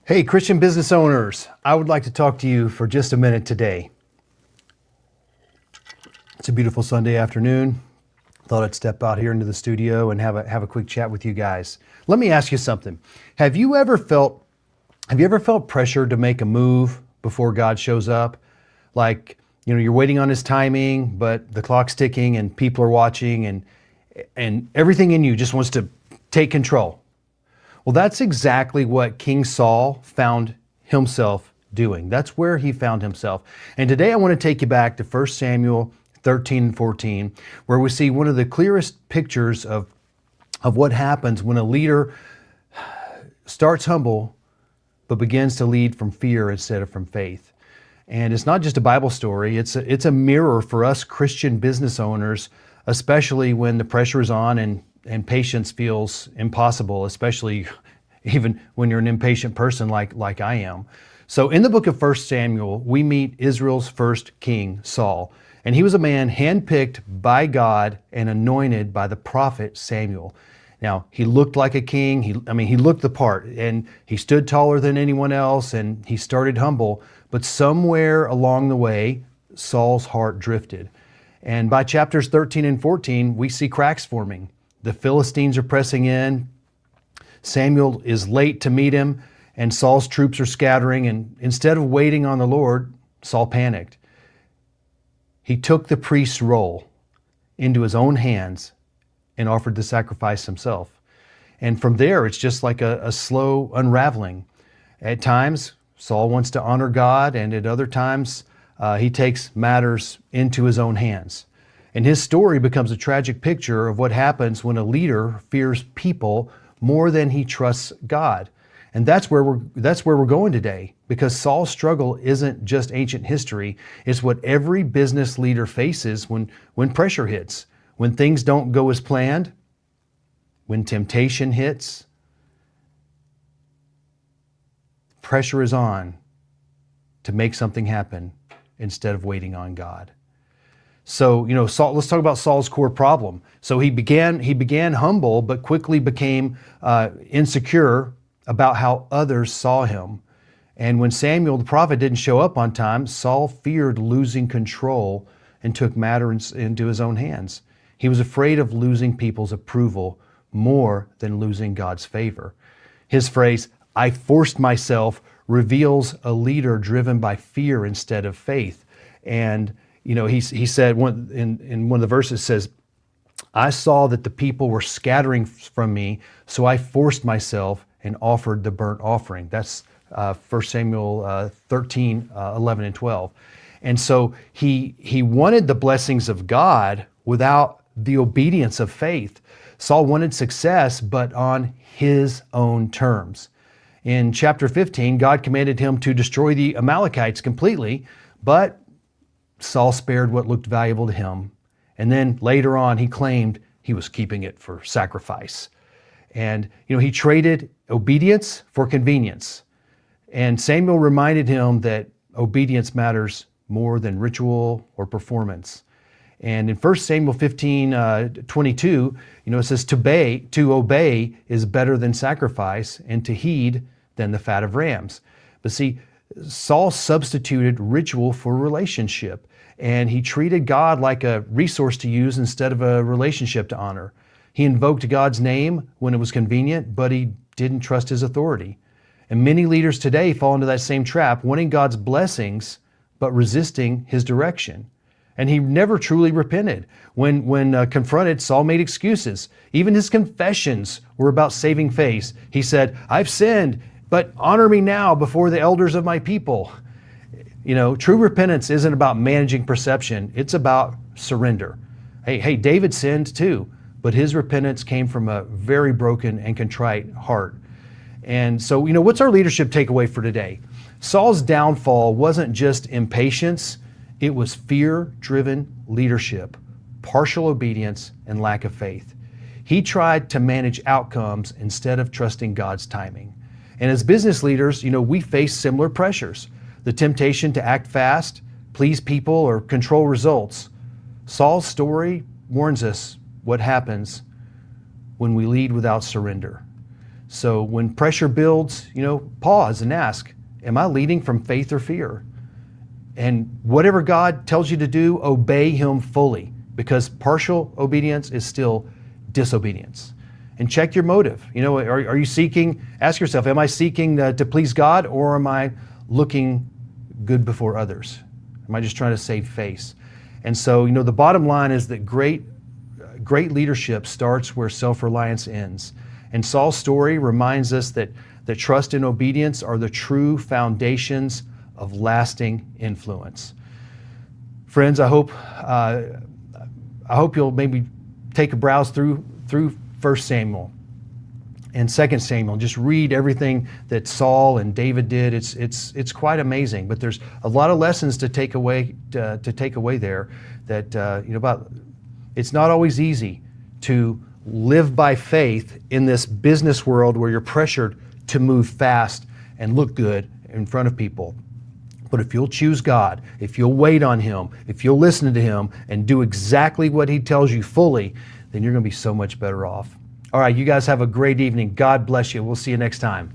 Hey, Christian business owners, I would like to talk to you for just a minute today. It's a beautiful Sunday afternoon. Thought I'd step out here into the studio and have a quick chat with you guys. Let me ask you something. Have you ever felt pressure to make a move before God shows up? Like, you're waiting on his timing, but the clock's ticking and people are watching and everything in you just wants to take control. Well, that's exactly what King Saul found himself doing. That's where he found himself. And today I want to take you back to 1 Samuel 13 and 14, where we see one of the clearest pictures of what happens when a leader starts humble, but begins to lead from fear instead of from faith. And it's not just a Bible story, it's a mirror for us Christian business owners, especially when the pressure is on and patience feels impossible, especially even when you're an impatient person like I am. So in the book of 1 Samuel, we meet Israel's first king, Saul. And he was a man handpicked by God and anointed by the prophet Samuel. Now, he looked like a king. He looked the part, and he stood taller than anyone else, and he started humble. But somewhere along the way, Saul's heart drifted. And by chapters 13 and 14, we see cracks forming. The Philistines are pressing in. Samuel is late to meet him, and Saul's troops are scattering. And instead of waiting on the Lord, Saul panicked. He took the priest's role into his own hands and offered to sacrifice himself. And from there, it's just like a slow unraveling. At times, Saul wants to honor God, and at other times, he takes matters into his own hands. And his story becomes a tragic picture of what happens when a leader fears people more than he trusts God. And that's where we're going today, because Saul's struggle isn't just ancient history. It's what every business leader faces when pressure hits, when things don't go as planned, when temptation hits. Pressure is on to make something happen instead of waiting on God. So, Saul, let's talk about Saul's core problem. So he began humble, but quickly became insecure about how others saw him. And when Samuel, the prophet, didn't show up on time, Saul feared losing control and took matters into his own hands. He was afraid of losing people's approval more than losing God's favor. His phrase, "I forced myself," reveals a leader driven by fear instead of faith. And he said in one of the verses says, "I saw that the people were scattering from me, so I forced myself and offered the burnt offering." That's 1 Samuel 13, 11 and 12. And so he wanted the blessings of God without the obedience of faith. Saul wanted success, but on his own terms. In chapter 15, God commanded him to destroy the Amalekites completely, but Saul spared what looked valuable to him. And then later on, he claimed he was keeping it for sacrifice. And, he traded obedience for convenience. And Samuel reminded him that obedience matters more than ritual or performance. And in 1 Samuel 15, 22, it says, to obey is better than sacrifice, and to heed than the fat of rams. But see, Saul substituted ritual for relationship, and he treated God like a resource to use instead of a relationship to honor. He invoked God's name when it was convenient, but he didn't trust his authority. And many leaders today fall into that same trap, wanting God's blessings, but resisting his direction. And he never truly repented. When confronted, Saul made excuses. Even his confessions were about saving face. He said, "I've sinned, but honor me now before the elders of my people." True repentance isn't about managing perception. It's about surrender. Hey, David sinned too, but his repentance came from a very broken and contrite heart. And so, what's our leadership takeaway for today? Saul's downfall wasn't just impatience. It was fear-driven leadership, partial obedience, and lack of faith. He tried to manage outcomes instead of trusting God's timing. And as business leaders, we face similar pressures. The temptation to act fast, please people, or control results. Saul's story warns us what happens when we lead without surrender. So when pressure builds, pause and ask, am I leading from faith or fear? And whatever God tells you to do, obey Him fully, because partial obedience is still disobedience. And check your motive. Are you seeking, ask yourself, am I seeking to please God, or am I looking good before others? Am I just trying to save face? And so, the bottom line is that great leadership starts where self-reliance ends. And Saul's story reminds us that trust and obedience are the true foundations of lasting influence. Friends, I hope you'll maybe take a browse through 1 Samuel and 2 Samuel. Just read everything that Saul and David did. It's quite amazing. But there's a lot of lessons to take away there. That about it's not always easy to live by faith in this business world where you're pressured to move fast and look good in front of people. But if you'll choose God, if you'll wait on Him, if you'll listen to Him and do exactly what He tells you fully, then you're going to be so much better off. All right, you guys have a great evening. God bless you. We'll see you next time.